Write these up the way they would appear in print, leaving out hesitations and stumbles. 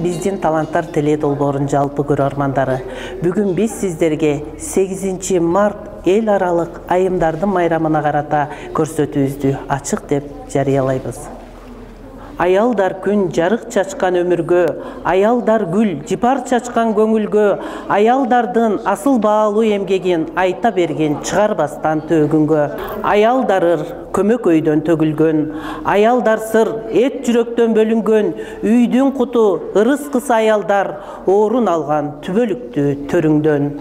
биздин таланттар теле долбоорунун жалпы көрөрмандары. Бүгүн биз сиздерге 8 март эл аралык айымдардын майрамына карата көрсөтүүбүздү ачык деп жарыялайбыз. Аялдар күн жарык чачкан өмүргө, аялдар гүл жипар чачкан көңүлгө, аялдардын асыл баалуу эмгегин айта берген чыгарбастан төгүнгө. Аялдар ыр көмөк өйдөн төгүлгөн, аялдар сыр эт жүрөктөн бөлүнгөн, үйдүн куту ырыс кыз аялдар орун алган түбөлүктүү төрүңдөн.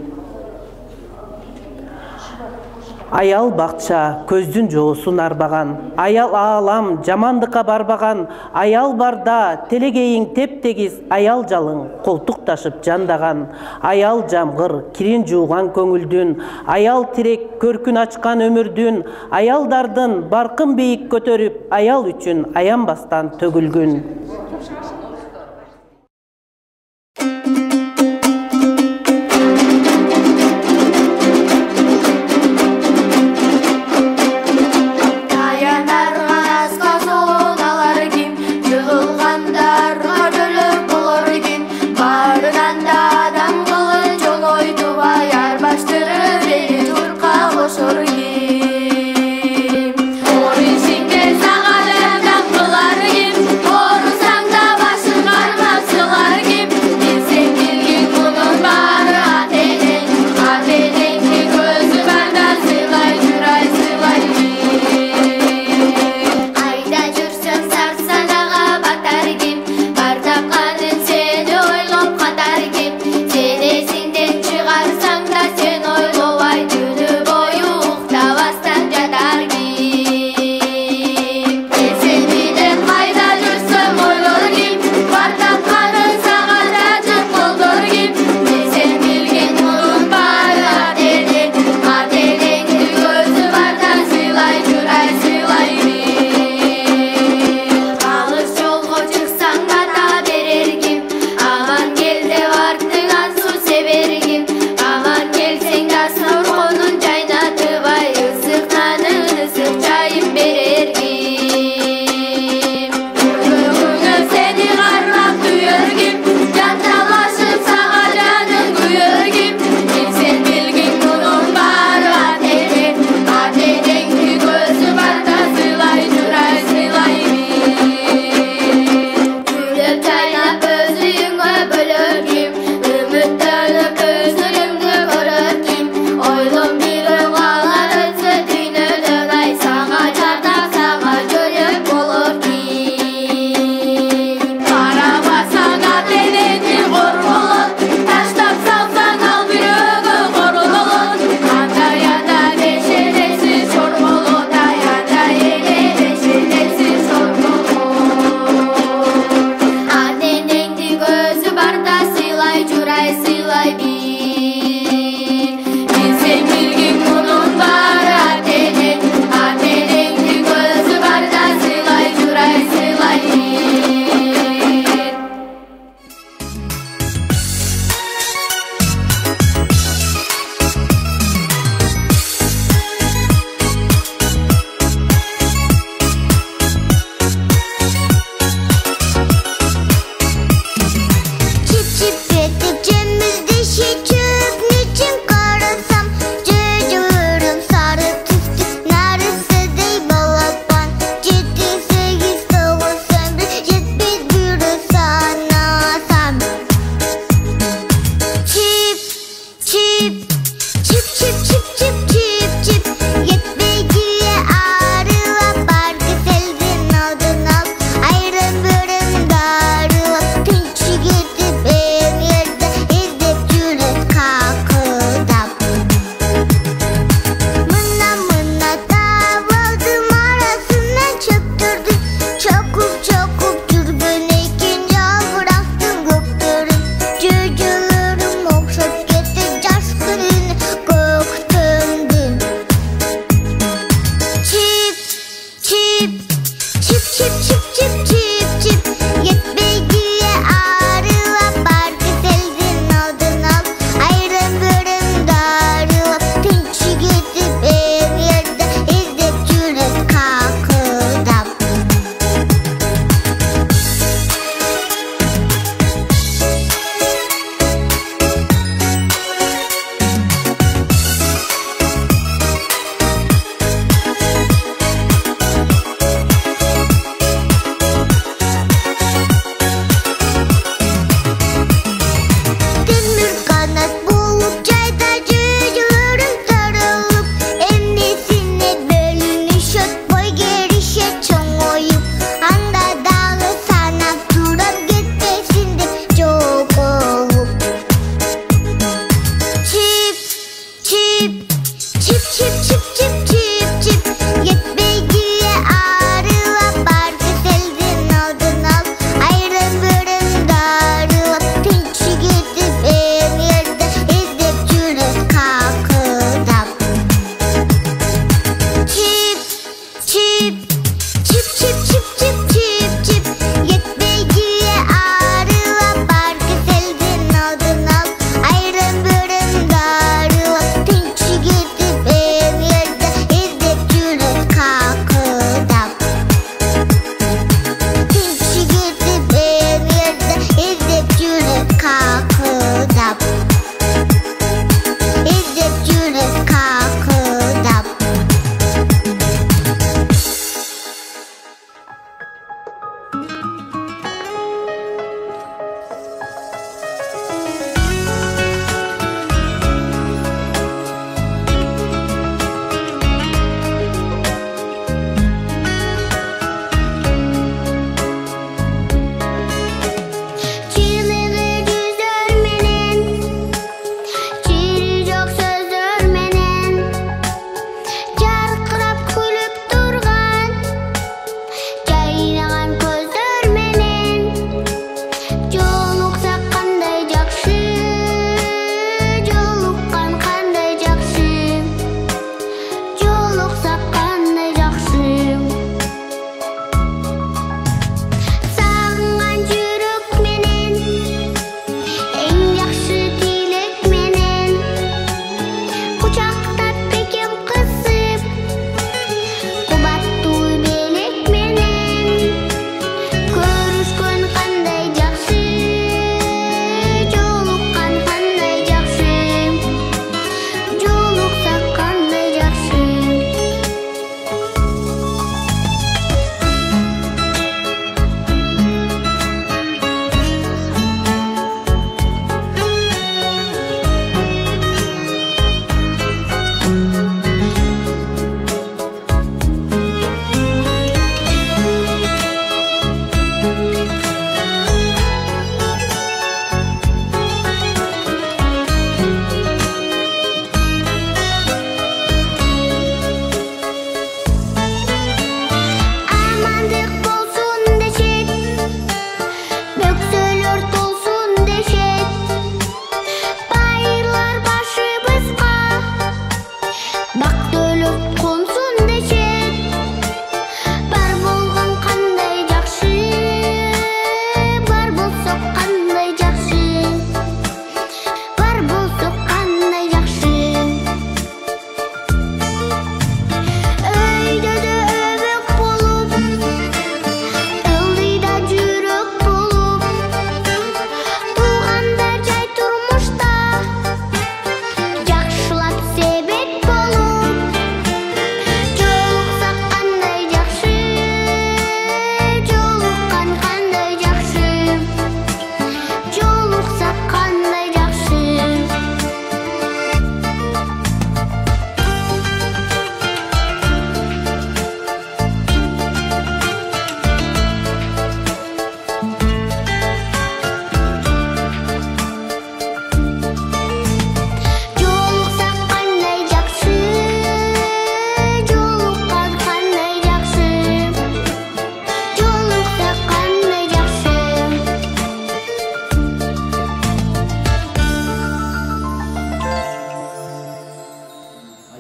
Аял бакча көздүн жоосун арбаган, аял аалам жамандыкка барбаган, аял барда телегейиң тептегиз, аял жалың колтук ташып жандаган, аял жамгыр кирин жууган көңүлдүн, аял тирек көркүн ачкан өмүрдүн, аялдардын баркын бийик көтөрүп, аял үчүн аянбастан төгүлгүн. Orun singe sağa derdem kılar kim, orun sangda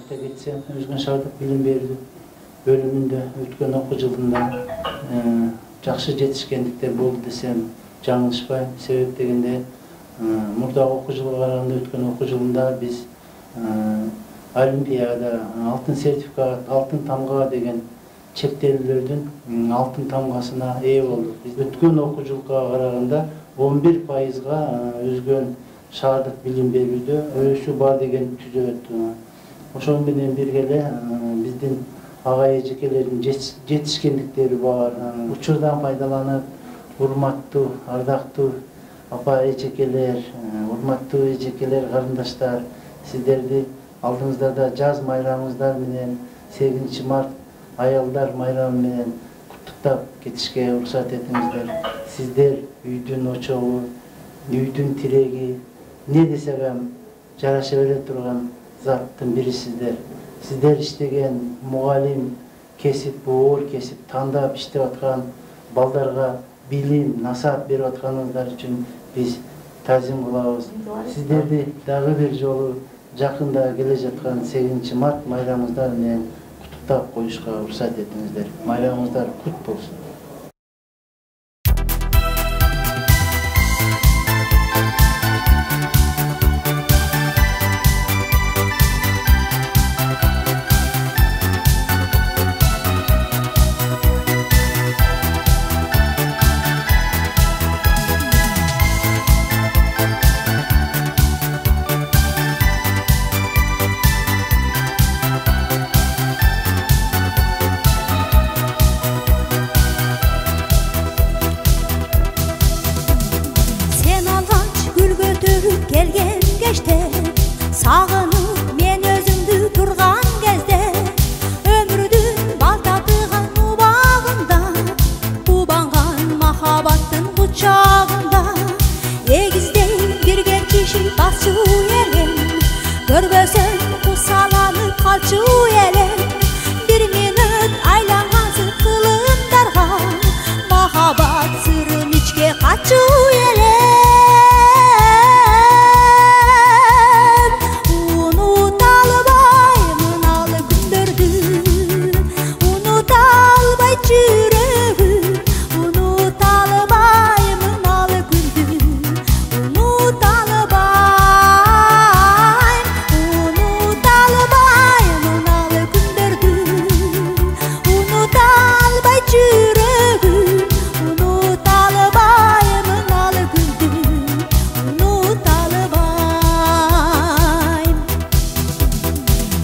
айта кетсем, Өзгөн шаардык билим берүү бөлүмүндө өткөн окуу жылында жакшы жетишкендиктер болду десем жаңылышпайм. Себеп дегенде мурдагы окуу жылга караганда өткөн окуу жылында биз олимпиада, алтын сертификат, алтын тамга деген чектелүүлөрдүн алтын тамгасына ээ болдук. Биз өткөн окуу жылга караганда 11%га Өзгөн шаардык билим берүүдө өсүү бар деген түзөт. Ошол менен бирге эле биздин ага эжекелердин жетишкендиктери бар. Учурдан пайдаланып, урматтуу, ардактуу апа эжекелер, урматтуу эжекелер, карындаштар, сиздерди алдыңыздарда жаз майрамыңыздар менен 8 март аялдар майрамы менен куттуктап кетишке уруксат этиңиздер. Сиздер үйдүн очогу, үйдүн тиреги, не десем жараша бере турган заттын бирисиздер. Сиздер иштеген мугалим кесип, оор кесип, тандап иштеп аткан балдарга билим, насаат берип атканыңыздар үчүн биз тазим кылабыз. Сиздерди дагы бир жолу жакында келе жаткан 8 март майрамыңыздар менен куттуктап коюшка уруксат этиңиздер. Майрамыңыздар кут болсун. Келген кеште сагынып мен өзүңдү турган кезде өмүрдүн балтатыган убагында убанган махабаттын кучагында эгиздей кирген киши басчу элем көрбөсөң кусаланып калчу элем бир минут айлангансыз кылымдарга махабат сырын ичке качу элем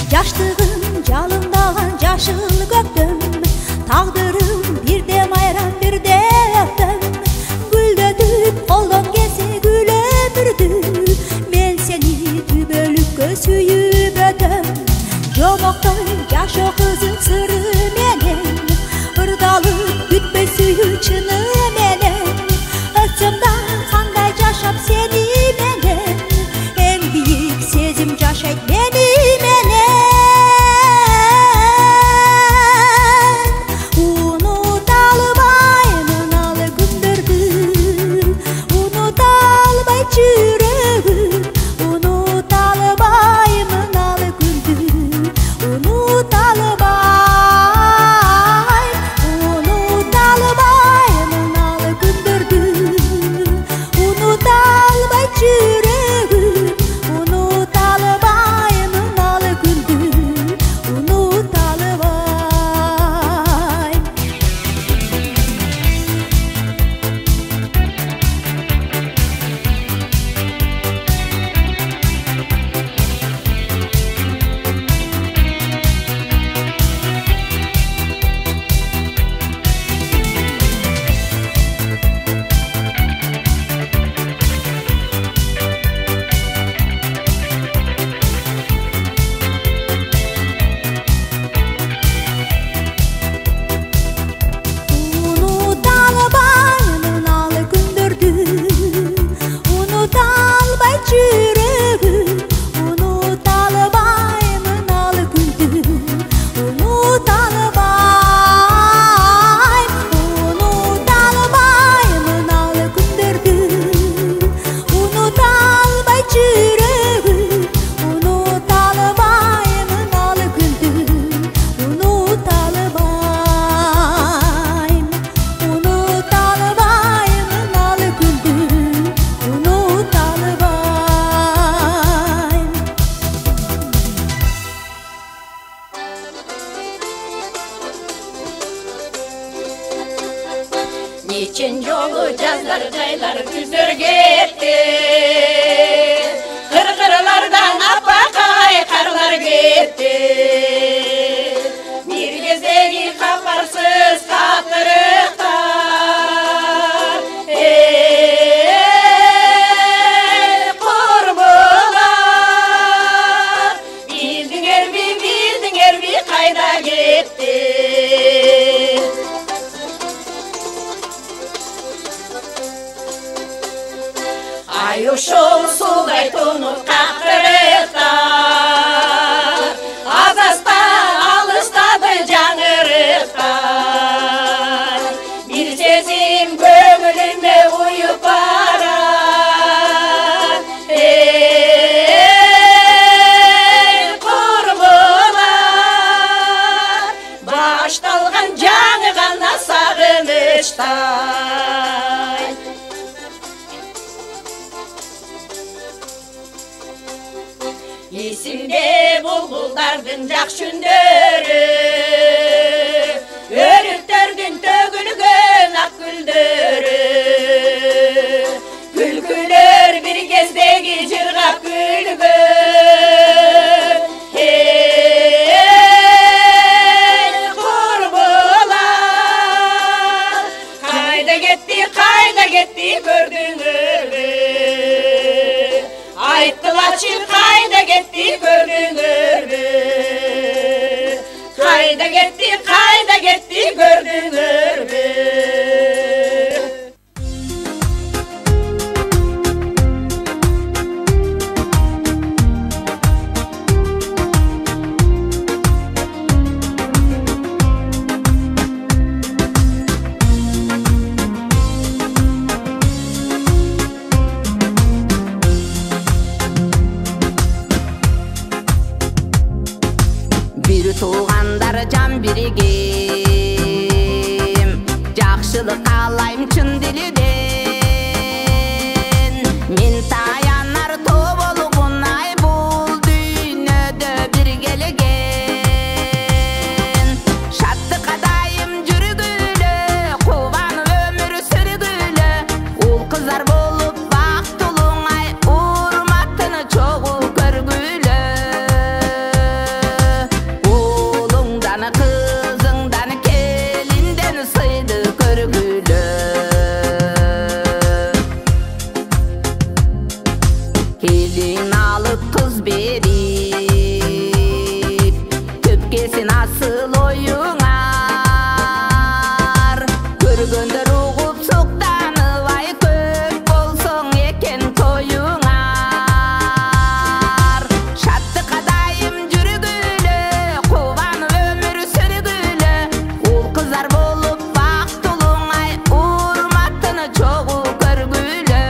Жаштыгым жалындаган жашыл көктөм тагдырым бирде майрам бирде өктөм гүлдөтүп колдон келсе гүл өмүрдү мен сени түбөлүккө сүйүп өтөм жомоктой жашоо кызык сыры менен ырдалып бүтпөй сүйүү чыны менен өтсөм да кандай жашап сени менен эң бийик сезим жашайт мени менен Geçen yolu cazlar caylar güzel gitti. Kırkırlardan apakay karlar gitti. Bir gezdeki kaparsız katırıklar. Kurbular. Bildin erbi kayda gitti. Ayuşul suday tunup kakırıklar. Azasta alıştadı canırıklar. Bir sezim gönlüme uyup arar. Kurbular. Baştalgan canı kanla sağınıştay. Esimde bulguldardın jakşündörü. Örüktördün tөгülgön ak güldörü. Gülgülör bir gezdegi jırgap gülgön. Kurbular. Kayda gitti gördüğünü. Ayttılaçı kayda gitti gördüğünü. Kayda gitti gördüğünü. Bir tuğandar can birigim, jakşılık alayım çın diliden. Min tayanar tobolğun ay bul düýnöde bir gelgen. Şatlyk adayım jürgüle, kuwan ömür sürgüle. Ul kızar bolup baktuluň ay urmatyny çoğu görgüle. Kızыңdan kelinden sıydı körgülü. Kelin alıp kız berip, töpkesin asıl oyuňar. Görgönдөр ugup suktanyp ay köp bolsoň eken toýuňar. Şatlyk adayım jürgüle, kuwan ömür sürgüle. Ul kızar bolup baktuluň ay urmatyny çoğu görgüle.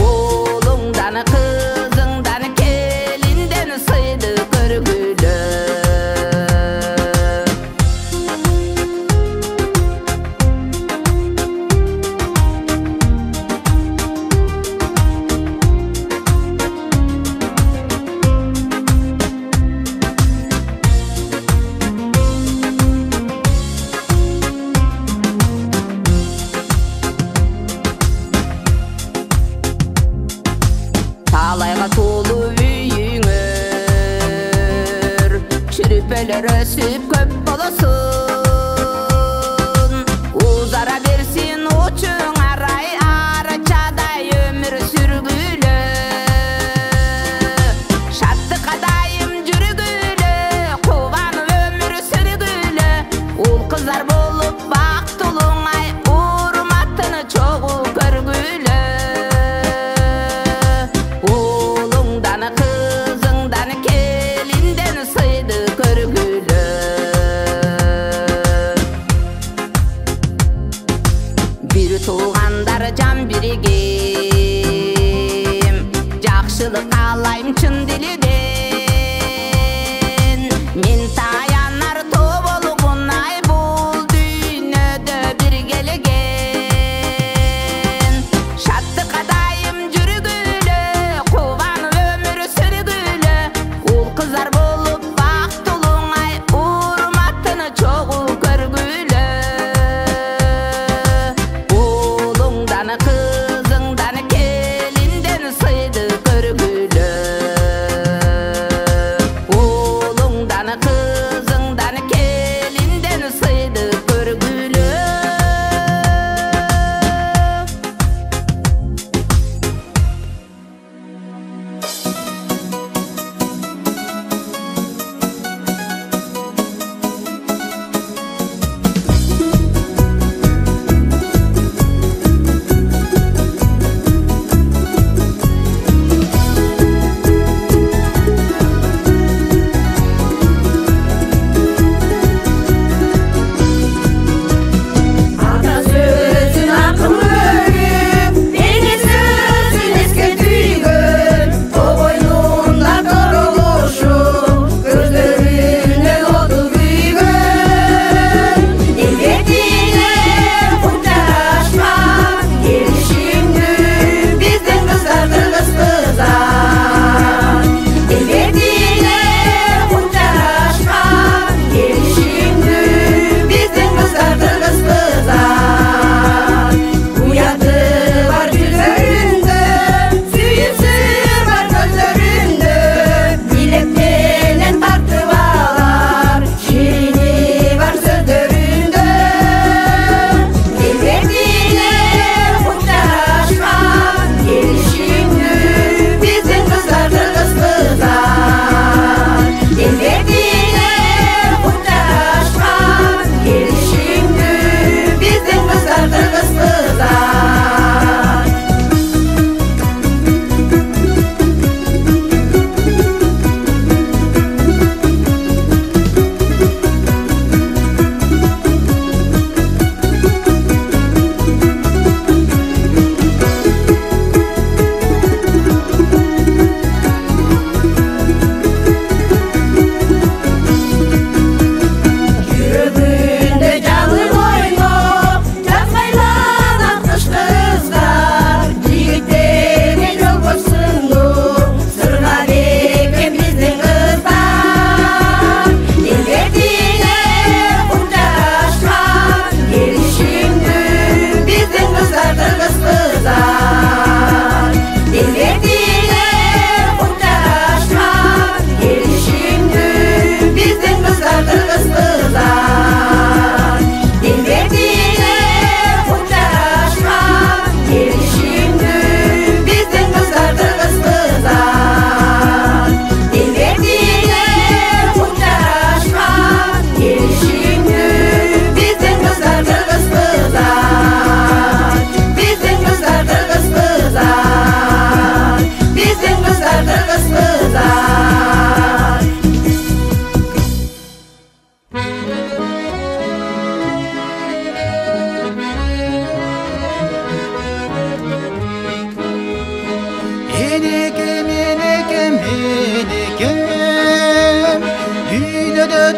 Oğluňdan kızıňdan kelinden sıydy görgüle. Talayga tolu üýüňör, çürüpeler ösüp köp bolasun. Uzara bersin uçuň aray araçaday ömür sürgüle. Şatlyk adayım jürgüle, kuwan ömür sürgüle. Ul kızar bolup baktuluň ay urmatyny çoğu görgüle. Oğluňdan kızıňdan kelinden sıydy görgüle.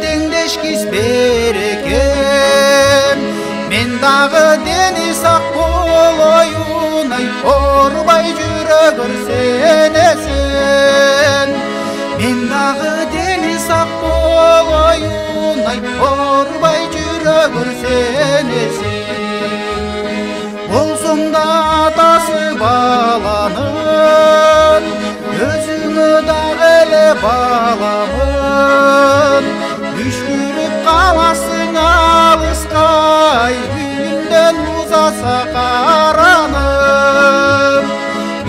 теңдешкис берекем мен дагы дени сак болоюн ай орбай жүрө көрсенесин мен дагы дени сак болоюн ай орбай жүрө көрсенесин болсом да атасы баланын өзүңө дагы эле баламын үшкүрүп каласың алыскай үйүндөн узаса караным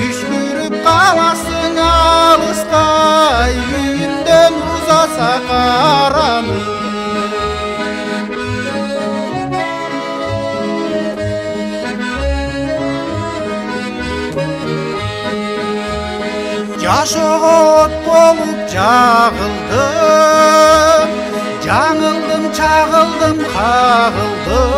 үшкүрүп каласың алыскай үйүндөн узаса караным жашоот болуп жагылдым жаңылдым чагылдым кагылдым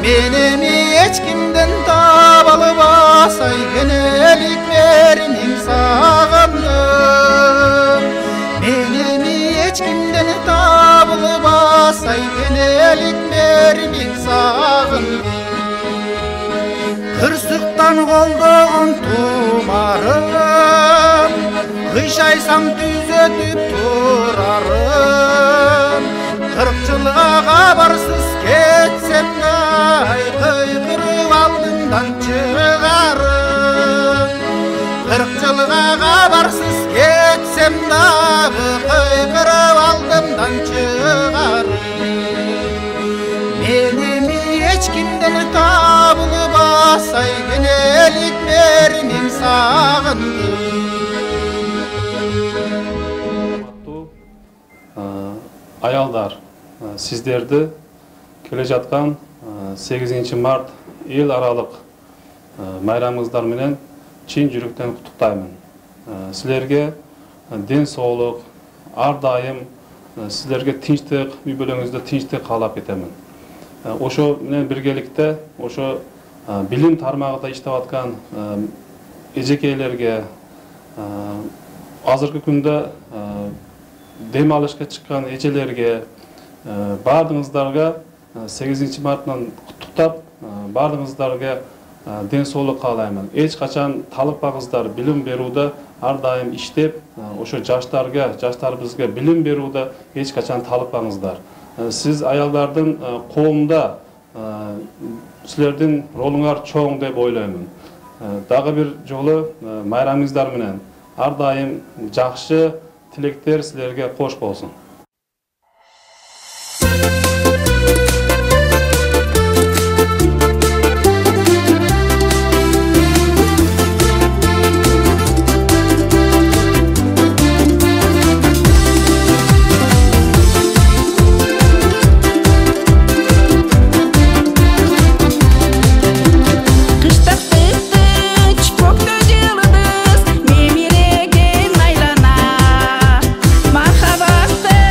мен эми эч кимден таба албасай кенелик бериниң сагындым мен эми эч кимден таба албасай кенелик бериниң сагындым кырсыктан колдогон тумарым кыйшайсам түзөтүп турарым 40 жылга кабарсыз кетсем ай кыйкырып алдымдан чыгарым 40 жылга кабарсыз кетсем дагы кыйкырып алдымдан чыгарым мен эми эч кимден табылбасай кенелик бериниң сагындым аялдар, сиздерди келе жаткан 8 март эл аралык майрамыңыздар менен чын жүрөктөн куттуктаймын. Силерге ден соолук, ар дайым силерге тынчтык, үй бүлөңүздө тынчтык каалап кетемин. Ошо менен биргеликте, ошо билим тармагында иштеп аткан эжекейлерге, азыркы күндө дем алышка чыккан эжелерге, бардыгыңыздарга 8 марттан куттуктап, бардыгыңыздарга ден соолук каалаймын. Эч качан талыкпагыздар, билим берүүдө ар дайым иштеп, ошо жаштарыбызга билим берүүгө эч качан талыкпаңыздар. Сиз аялдардын коомдо силердин ролуңар чоң деп ойлоймун. Дагы бир жолу майрамыңыздар менен ар дайым жакшы тилектер силерге кош болсун. Marhabatda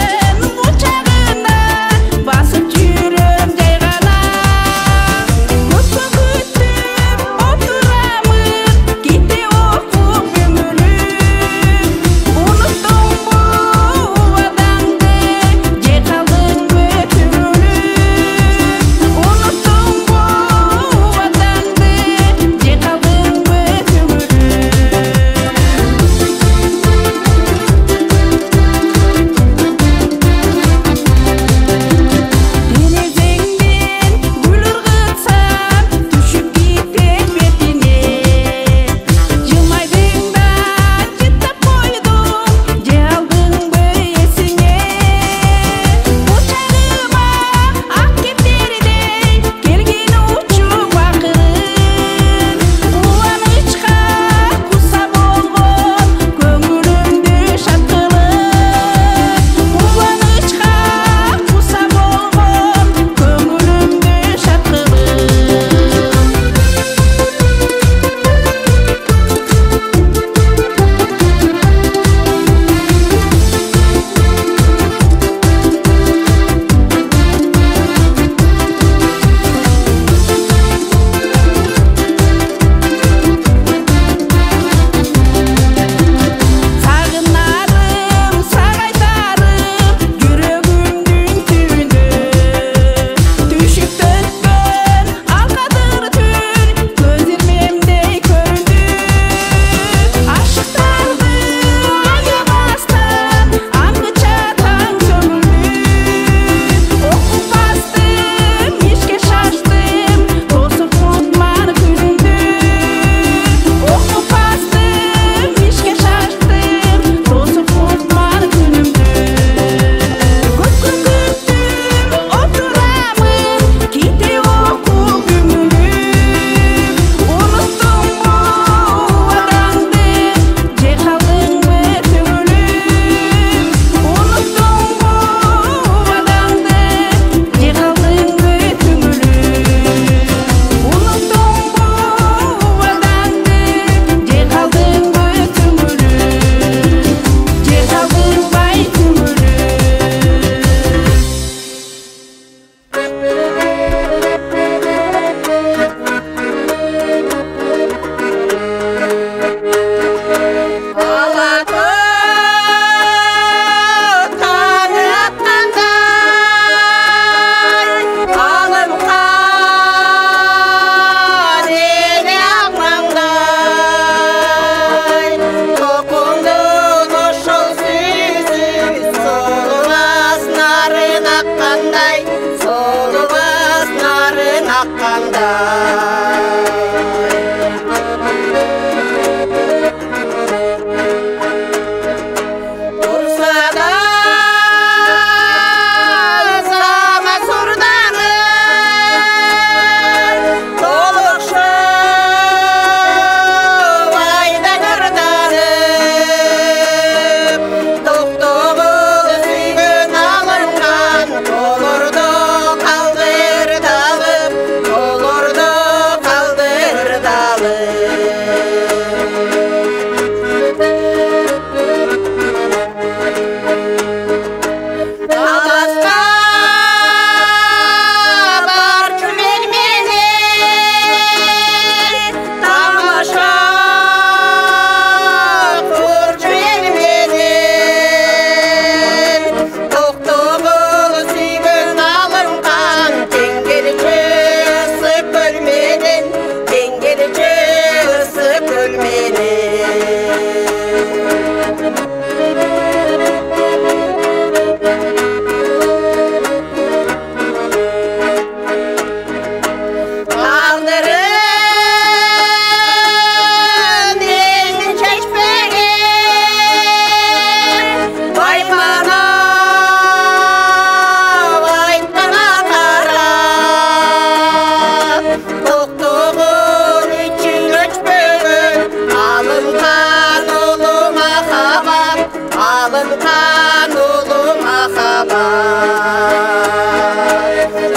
алынған ұлы махаббат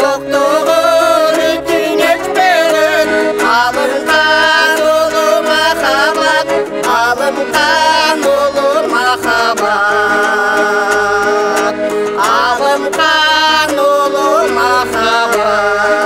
тоқтығын үтін өтпеген алынған ұлы махаббат алынған ұлы махаббат алынған ұлы махаббат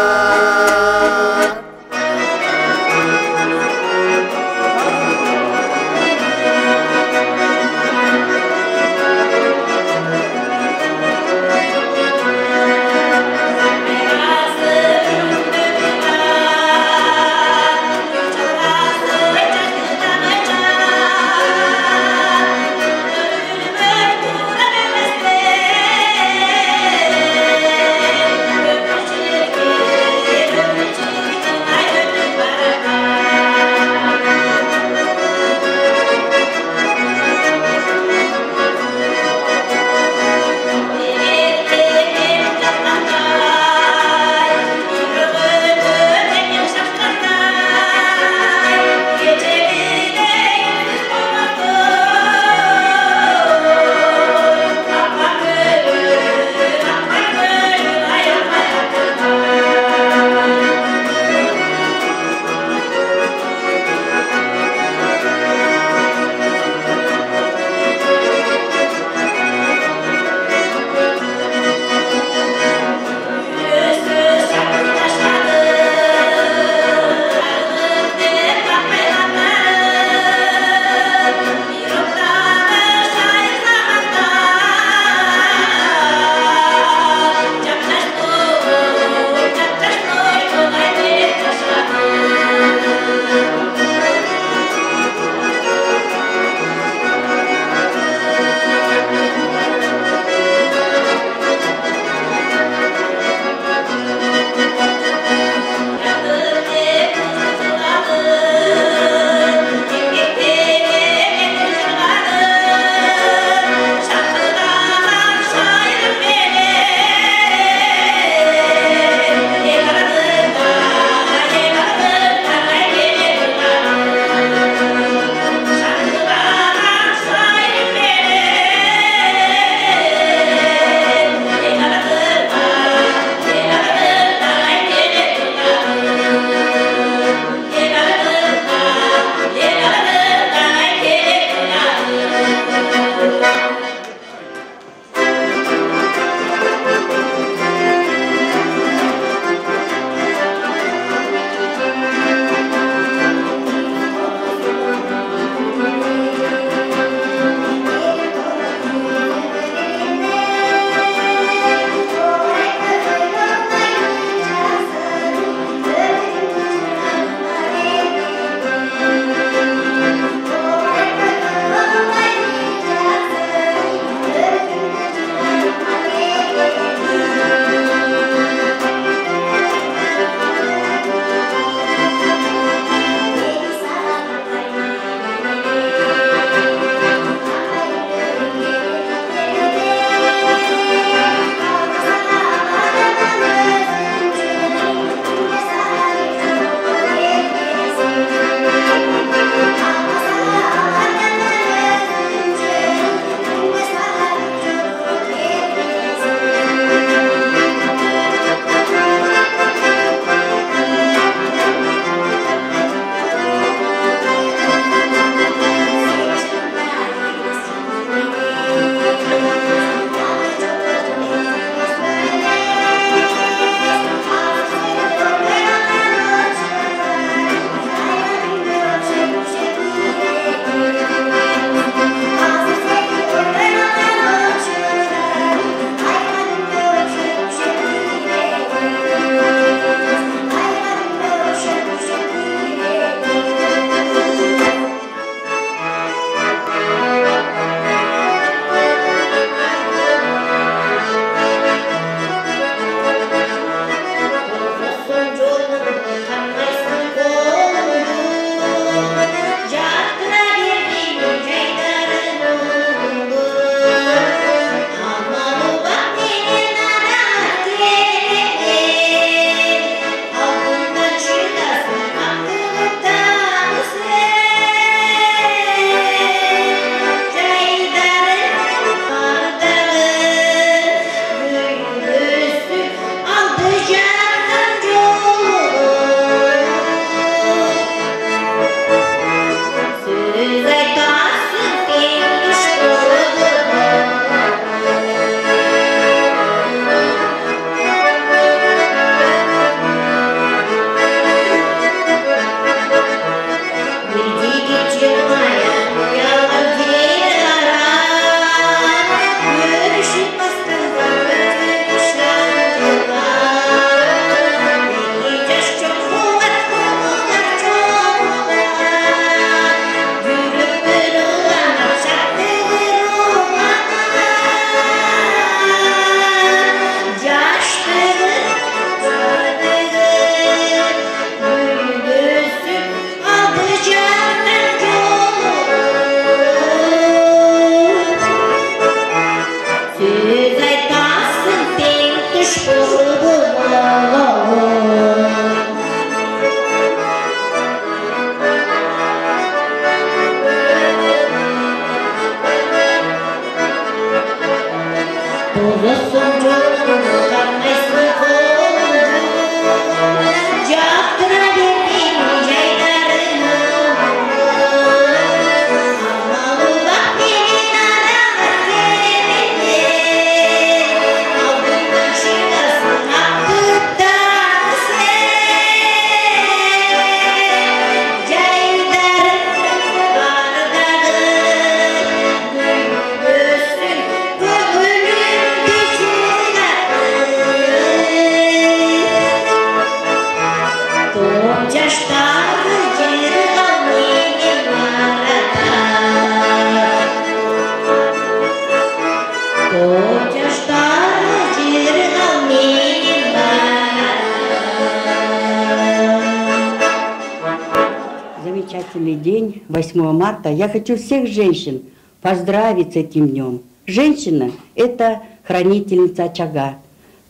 Замечательный день, 8 марта. Я хочу всех женщин поздравить с этим днем. Женщина – это хранительница очага.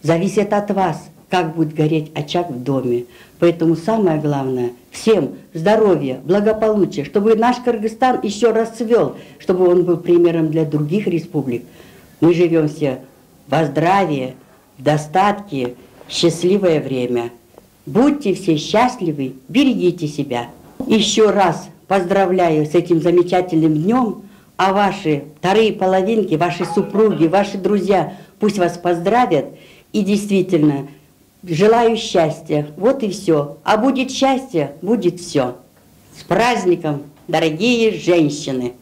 Зависит от вас, как будет гореть очаг в доме. Поэтому самое главное – всем здоровья, благополучия, чтобы наш Кыргызстан еще расцвел, чтобы он был примером для других республик. Мы живем все во здравии, в достатке, счастливое время. Будьте все счастливы, берегите себя. Еще раз поздравляю с этим замечательным днем, а ваши вторые половинки, ваши супруги, ваши друзья пусть вас поздравят. И действительно, желаю счастья, вот и все. А будет счастье, будет все. С праздником, дорогие женщины!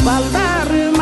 Baldarım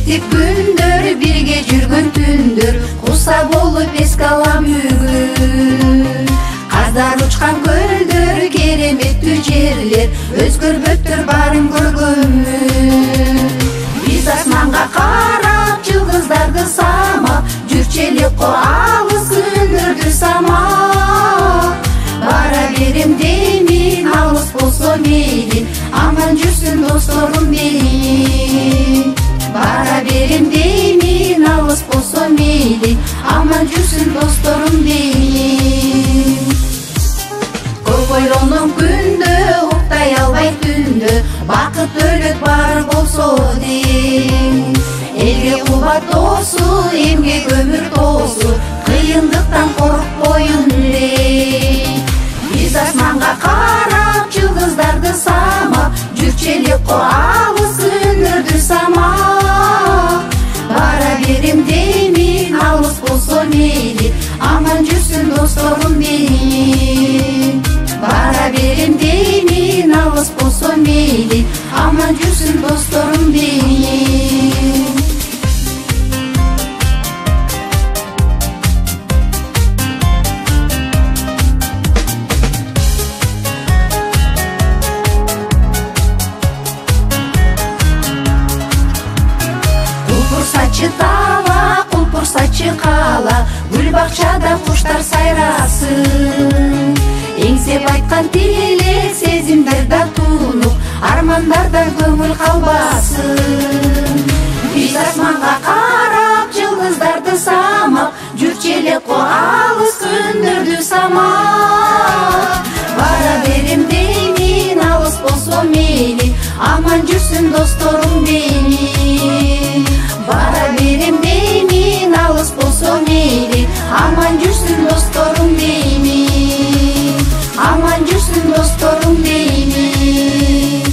Өтүп күндөр, бирге жүргөн түндөр, куса болуп эске алам бүгүн. Каздар учкан көлдөр, кереметтүү жерлер, өзгөрбөптөр барын көргөнмүн. Биз асманга карап, жылдыздарды самап, жүрчү элек го алыс күндөрдү самап. Бара берем деймин, алыс болсо мейли, аман жүрсүн досторум деймин. Бара берем деймин, алыс болсо мейли, аман жүрсүн досторум деймин. Көп ойлоном күндө, уктай албай түндө, бакыт өлөт бар болсо дейм. Элге кубат досу, эмгек өмүр досу, кыйындыктан коркпоюн дейм. Биз асманга карап, жылдыздарды самап, жүрчү элек го алыс күндөрдү самап. Бара берем деймин, алыс болсо мейли, аман жүрсүн досторум деймин. Бара берем деймин, алыс болсо мейли, аман жүрсүн досторум деймин. Сачы тала, кулпур сачы кала, гүл бакчада куштар сайрасын. Эңсеп айткан тилек, сезимдерде тунук, армандарда көңүл калбасын. Биз асманга карап, жылдыздарды самап, жүрчү элек го алыс күндөрдү самап. Бара берем деймин, алыс болсо мейли, аман жүрсүн досторум деймин. Бара берем деймин, алыс болсо мейли, аман жүрсүн досторум деймин. Аман жүрсүн досторум деймин.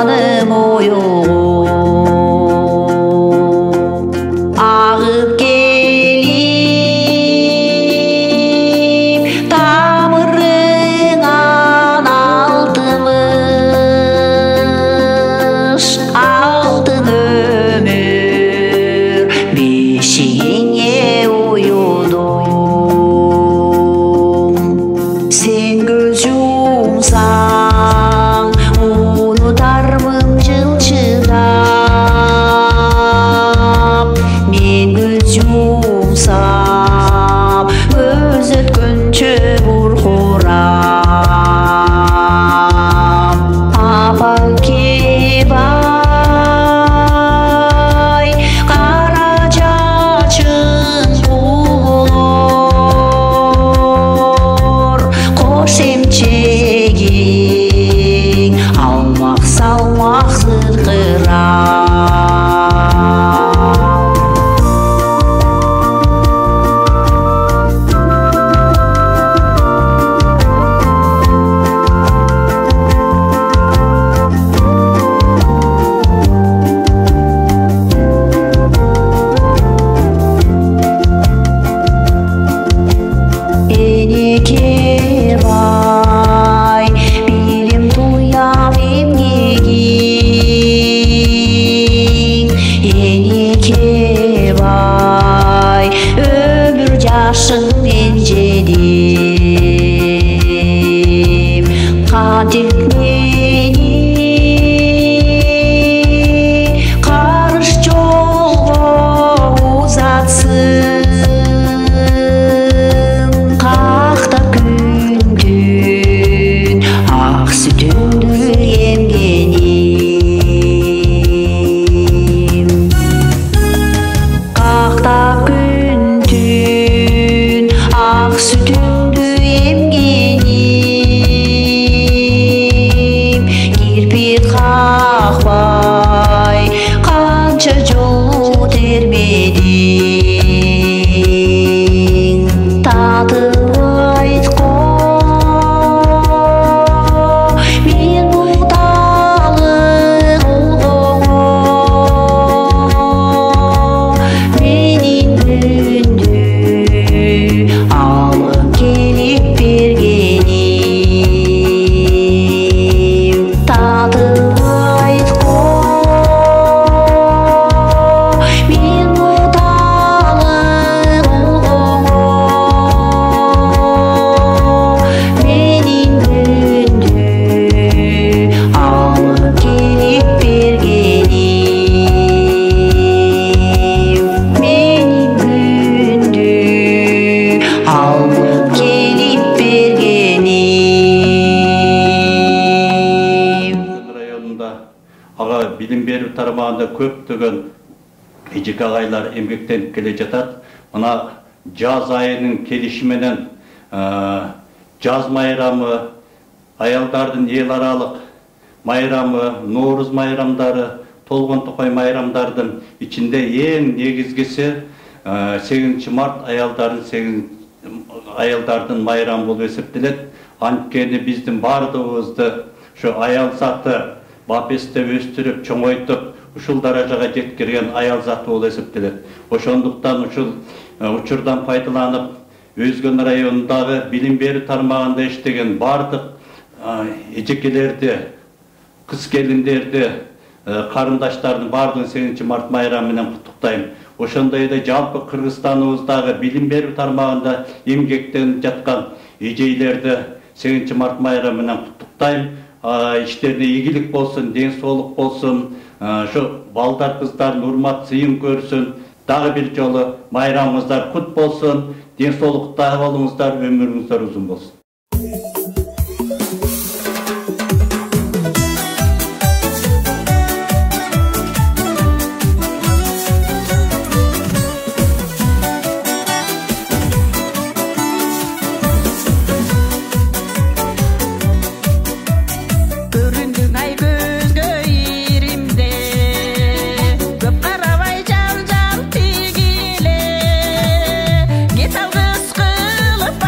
жаным ойығып ағып келіп тамырыңан алтымыш алтын өмір бешігіңе ойыдым сен көз жұмсаң ұнытармын жылчыдап мен көз жұмсам өз өткінші бұрқырап апаң кебай қара жачың бұлыр қош емчегің алмақ салмақ зырқырап Енекебай, билим туям емгегің. Енекебай, өмір жашыңмен жедім. Қадіртмені қарыш жолға ұзатсын. Қақтап күндін ақ сүтіңді емгенім. Қақтап күндін ақ сүтіңді емгенім. Кірпік қақпай қанша жол термедің. Татып айтқо мен бұлталық ұлғоңо менің үнді алып келіп бергенім. Татып айтқо мен бұлталық ұлғоңо менің үнді алып келіп бергенім. Менің үнді алып келіп бергенім. районында аға білім беру тармағында көптеген ежік ағайлар еңбектеніп келе жатады. Мына жаз айының келішіменен жаз майрамы, аялдардың ел аралық майрамы, Наурыз майрамдары, Толған Тоқай майрамдардың içinde ең негізгісі 8 март аялдардың майрамы болып есептеледі. Анткені біздің бардығымызды şu аял заты бапесте өстіріп, чоңойтып, ушул даражаға жеткерген аял заты болып есептеледі. Ошондуктан ушул учурдан пайдаланып, Өзгөн районундағы билим берүү тармагында иштеген бардык эжекелерди, кыз келиндерди, карындаштардын бардыгын 8 март майрамы менен куттуктайм. Ошондой эле жалпы Кыргызстаныбыздагы билим берүү тармагында эмгектенип жаткан эжейлерди 8 март майрамы менен куттуктайм. İşlerine ийгилик болсун, ден соолук болсун, şu балдар кыздардын урмат сыйын көрсүн. Дагы бир жолу майрамыңыздар кут болсун, ден соолукта болуңуздар, өмүрүңүздөр узун болсун. Get out the school of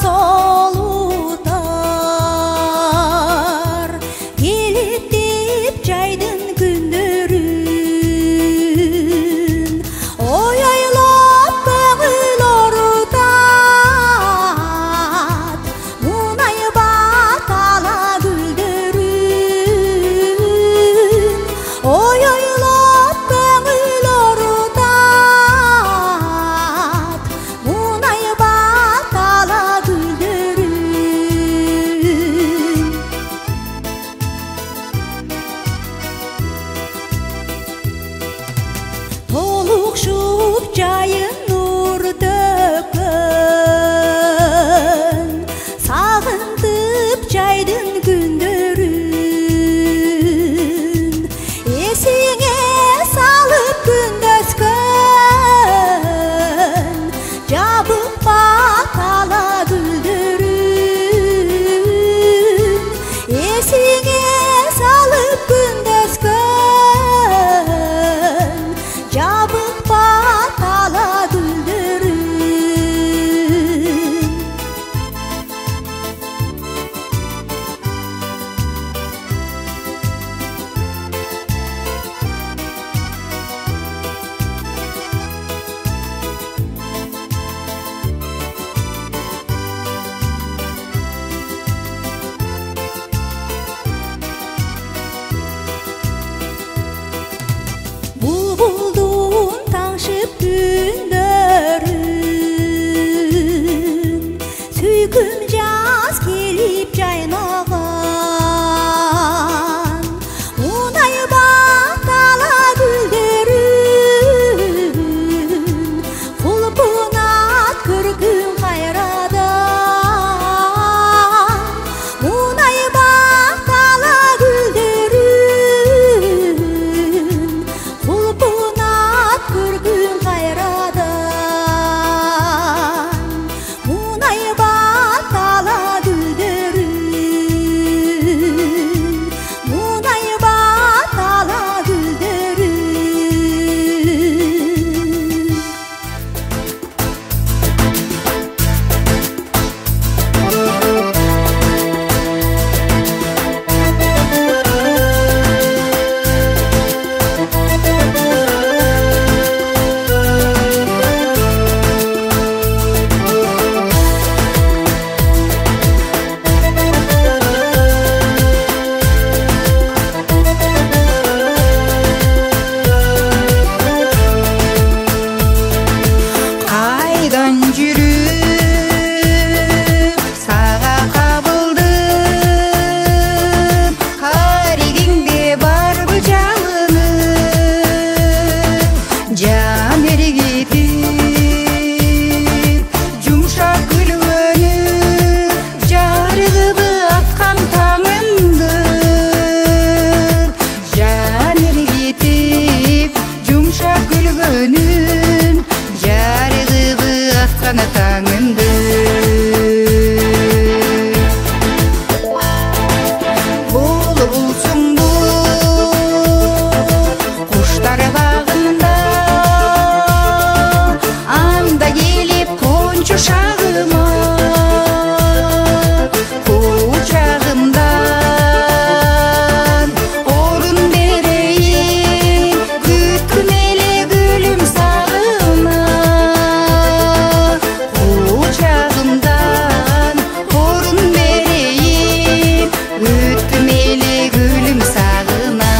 солутар келет деп жайдын күндөрүн ояйлап көңүл орутат мунай батала гүлдөрүн ояйлап көңүл орутат мунай батала гүлдөрүн толукшуп жайын нур төккөн сагынтып жайдын күндөрүн эсиңе салып күндөскөн жабык батала гүлдөрүн эсиңе салып күндөскөн жабык батала гүлдөрүн Bulbuldun tаңшып күндөрүн сүйкүм жаз келип жайнаган мунай батала гүлдөрүн кулпунат көркүм кайрадан мунай батала гүлдөрүн кулпунат көркүм кайрадан мунай батала гүлдөрүн мунай батала гүлдөрүн Кайдан жүрүп сага кабылдым каригиңде барбы жалынып жан эргитип жумшак күлгөнүп жарыгыбы аткан таңымды жан эргитип жумшак күлгөнүп жарыгыбы аткан таңымды булбулсуң куштар багында анда келип кончу шагыма кучагымдан орун берейин күткүн эле гүлүм сагына кучагымдан орун берейин күткүн эле гүлүм сагына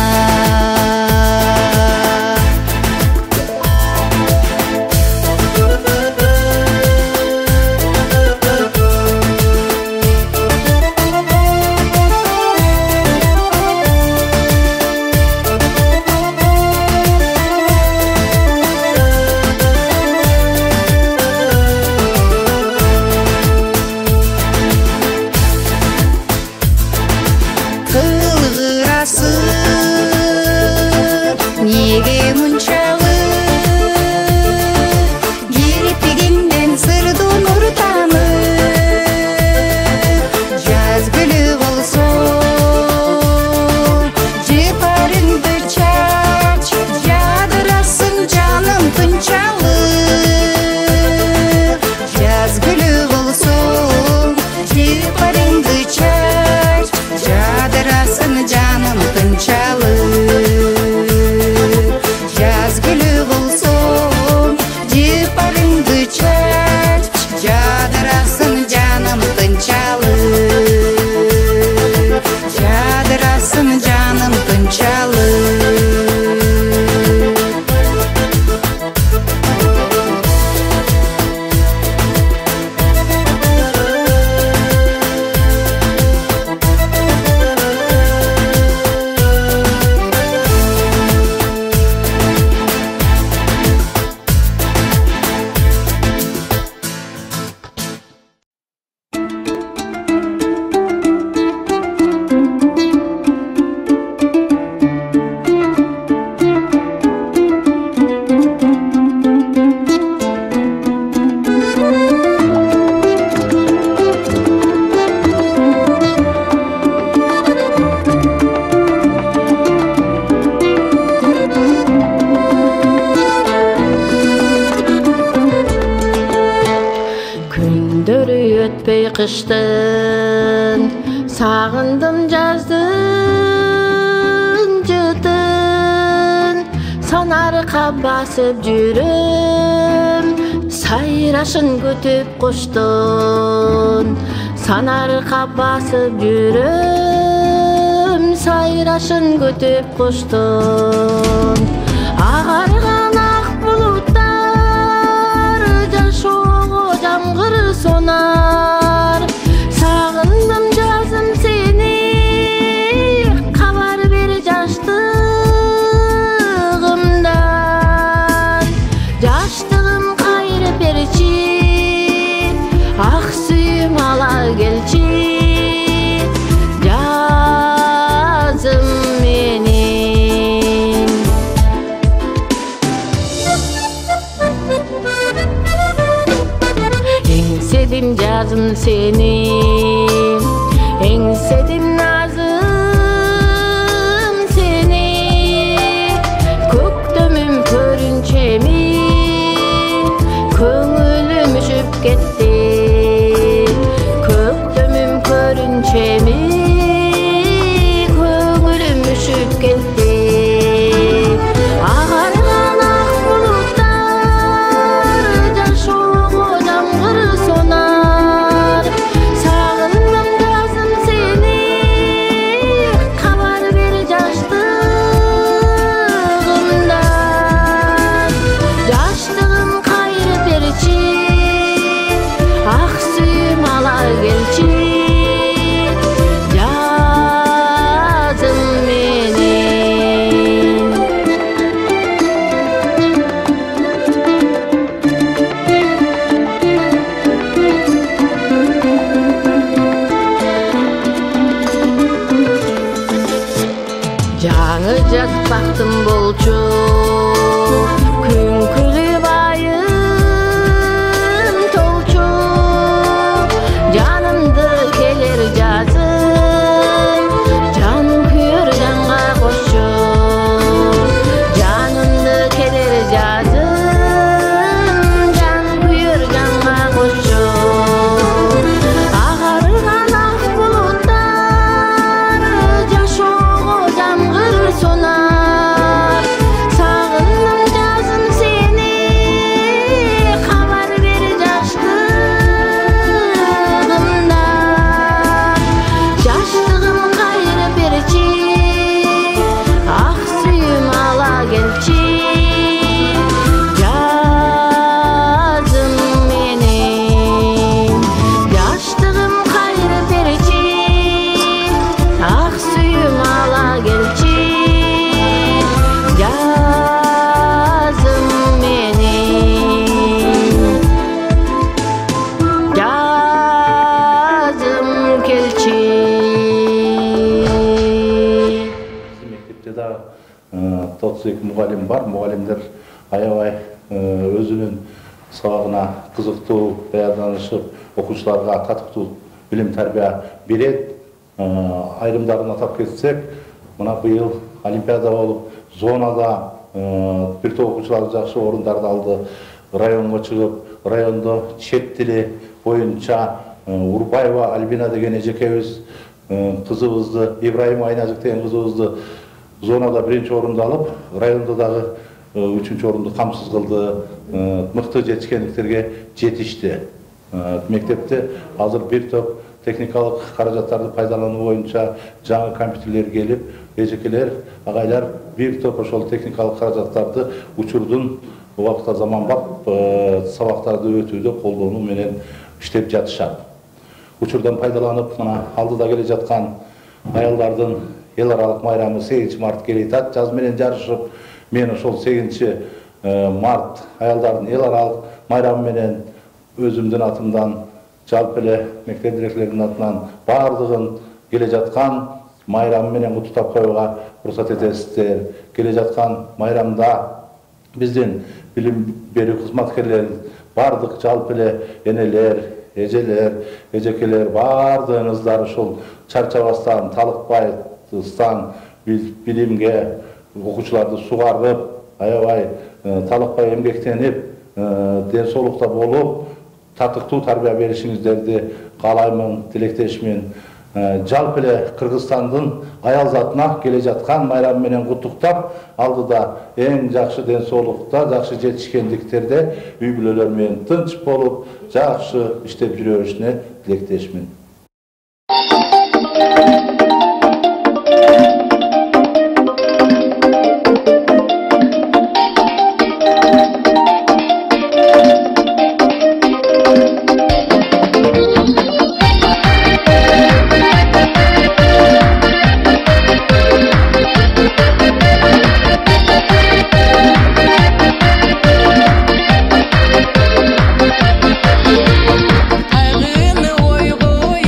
кылгырасың неге мунчалык кирпигиңден сырдуу нур тамып жаз гүлү болсоң жыпарыңды чач жадырасың жаным тынчалык жаз гүлү болсоң өтпөй кыштын, сагындым жаздын жытын, санарка басып жүрөм, сайрашын күтүп куштун, санарка басып жүрөм, сайрашын күтүп куштун. Агарган ак булуттар жашоого жамгыр сонар, сагындым жазым сени, кабар бер жаштыгымдан, жаштыгым кайрып берчи, ак сүйүм ала келчи, жазым менен. Эңседим жазым сени, эңседим назым сени, көктөмүм көрүнчеми, көңүлүм үшүп кетти, көктөмүм көрүнчеми, көңүлүм үшүп кетти. Агарган ак булуттар жашоого жамгыр сонар, сагындым жазым сени, кабар бер жаштыгымдан, жаштыгым кайрып берчи, ак сүйүм ала келчи, жазым менен. Жаңы жаз бактым болчу, күңкүлүп айым толчу, жанымды келер жазым, жаным күйөр жанга кошчу, жанымды келер жазым, жаным күйөр жанга кошчу. Агарган ак булуттар жашоого жамгыр сонар, сагындым жазым сени, кабар бер жаштыгымдан, жаштыгым кайрып берчи, ак сүйүм ала келчи, жазым менен. Жаштыгым кайрып берчи, ак сүйүм ала келчи, жазым менен, жазым келчи. Мектепте да 32 мугалим бар. Мугалимдер аябай өзүнүн сабагына кызыктуу даярданышып, окуучуларга татыктуу билим тарбия берет. Айрымдарын атап кетсек, мына быйыл олимпиада болуп, зонада бир топ окуучулар жакшы орундарды алды. Районго чыгып, райондо чет тили боюнча Урбаева Альбина деген эжекебиз кызыбызды, Ибраим Айнажык деген кызыбызды зонада биринчи орунду алып, райондо дагы 3-чү орунду камсыз кылды. Мыкты жетишкендиктерге жетишти. Мектепте азыр бир топ техникалык каражаттарды пайдалануу боюнча жаңы компьютерлер келип, эжекелер, агайлар бир топ ошол техникалык каражаттарды учурдун убакта заманбап сабактарды өтүүдө колдонуу менен иштеп жатышат. Учурдан пайдаланып, мына алдыда келе жаткан аялдардын эл аралык майрамы 8 март келе жатат. Жаз менен жарышып, мен ошол 8 март аялдардын эл аралык майрамы менен өзүмдүн атымдан, жалпы эле мектеп директорлорунун атынан бардыгын келе жаткан майрамы менен куттуктап коюуга уруксат этесиздер. Келе жаткан майрамда биздин билим берүү кызматкерлерин бардык жалпы эле энелер, эжелер, эжекелер бардыгыңыздар ушул чарчабастан, талыкпайдан билимге окуучуларды сугарып, аябай талыкпай эмгектенип, ден соолукта болуп, татыктуу тарбия беришиңиздерди каалаймын, тилектешмин. Жалпы эле Кыргызстандын аял затына келе жаткан майрам менен куттуктап, алдыда эң жакшы ден соолукта, жакшы жетишкендиктерде үй бүлөлөр менен тынч болуп, жакшы иштеп жүрө беришине тилектешмин. Ағыны ойға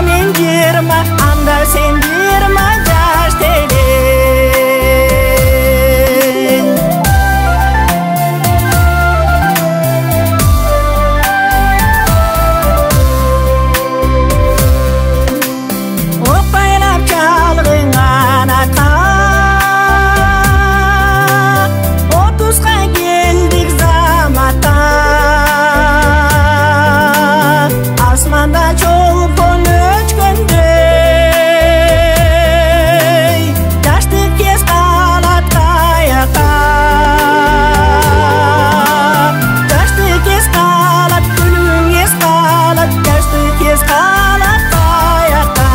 мен 20, анда сен 20 жаш телен. Опайлап жалғың анаққа, 30-ға келдік заматта. Асманда чолпон өчкөндей, жаштык кез калат каяка. Жаштык кез калат, күлүң кез калат, жаштык кез калат каяка.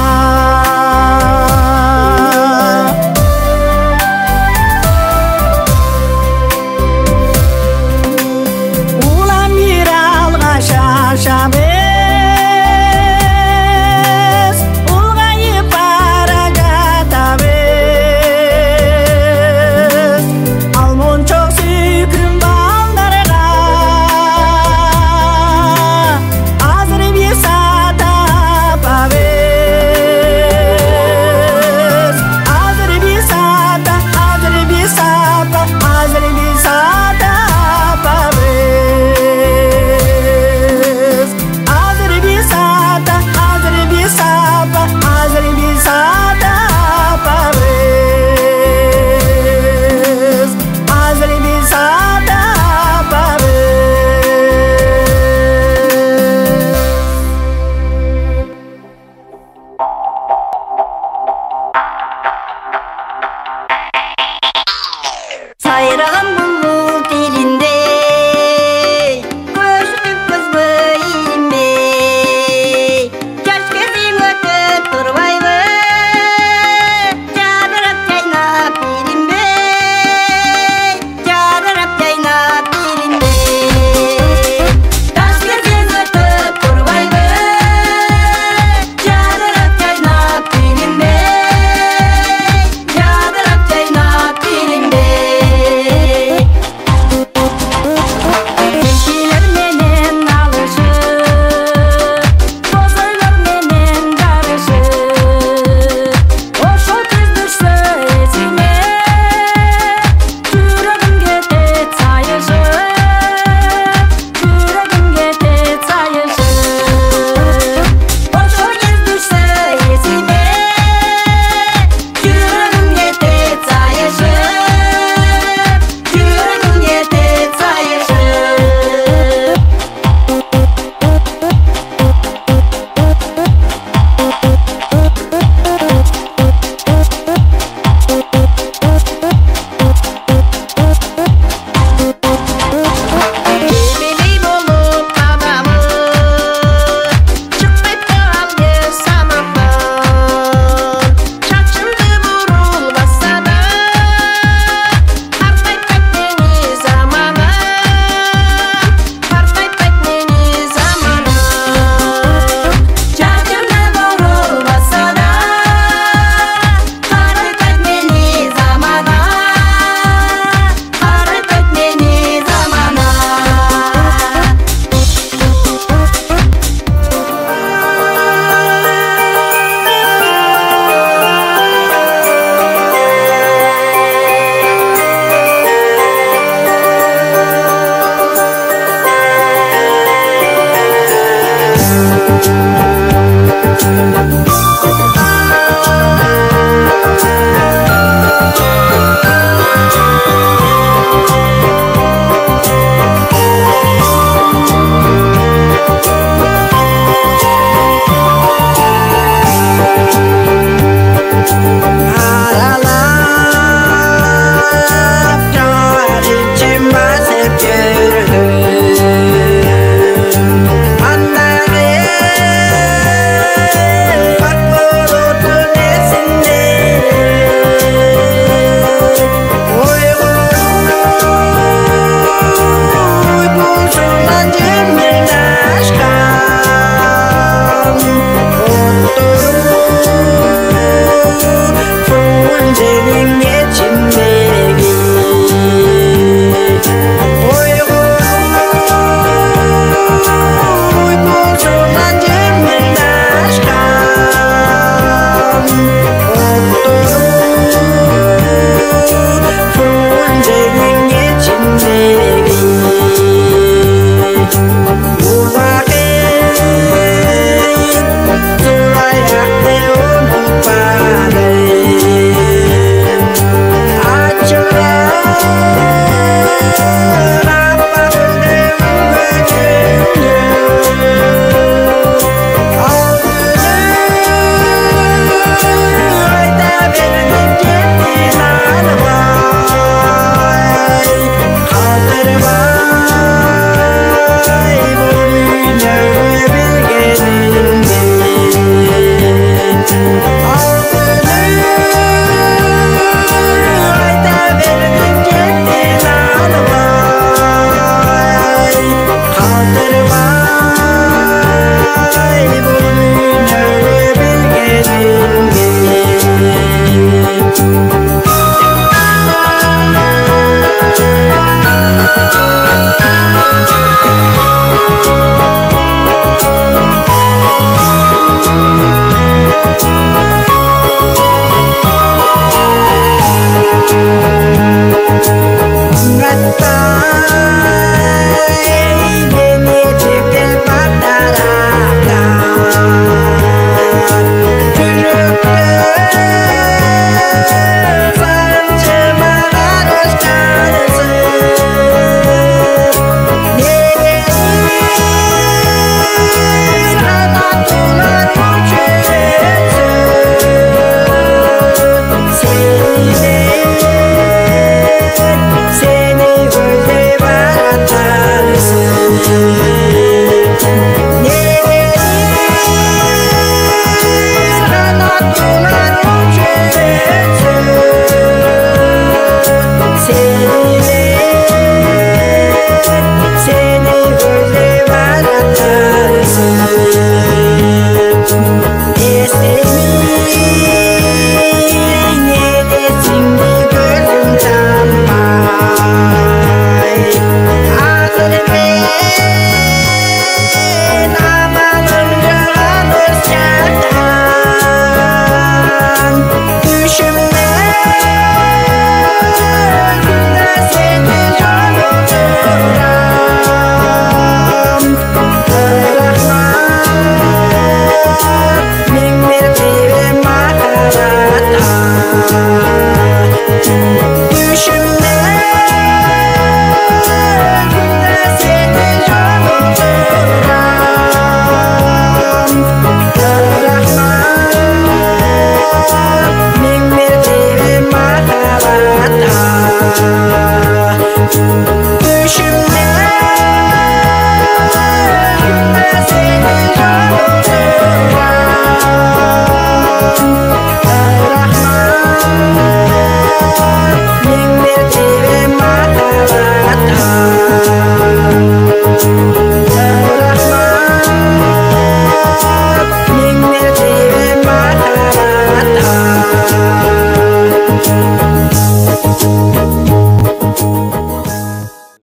Улам бир алга шашабыз, улгайып бара жатабыз. Ал мончок сүйкүм балдарга азыр бир саат апабыз. Азыр бир саат, азыр бир саат, азыр бир саат апабыз. Азыр бир саат, азыр бир саат, азыр бир саат апабыз. Азыр бир саат апабыз. Сайраған бұлбұл теліндей, көшіп көзбей илінбей, жас кезең өтіп тұрбайбы, жадырап жайнап билінбей, жадырап жайнап билінбей. Жас кезең өтіп тұрбайбы, жадырап жайнап билінбей, жадырап жайнап билінбей. Кешелер менен алышып, боз ойлор менен жарышып, ошо кез düşсө эсиме, жүрөгүм кетет сайышып, жүрөгүм кетет сайышып. Ошо кез düşсө эсиме, жүрөгүм кетет сайышып, жүрөгүм кетет сайышып. Кебелей болуп кабамын, чыкпайт калды самамын. Шашымды бурулбаса да, тартпайт мени заманым, тартпайт мени заманым. Шашымды бурулбаса да, тартпайт мени заманым, тартпайт мени заманым.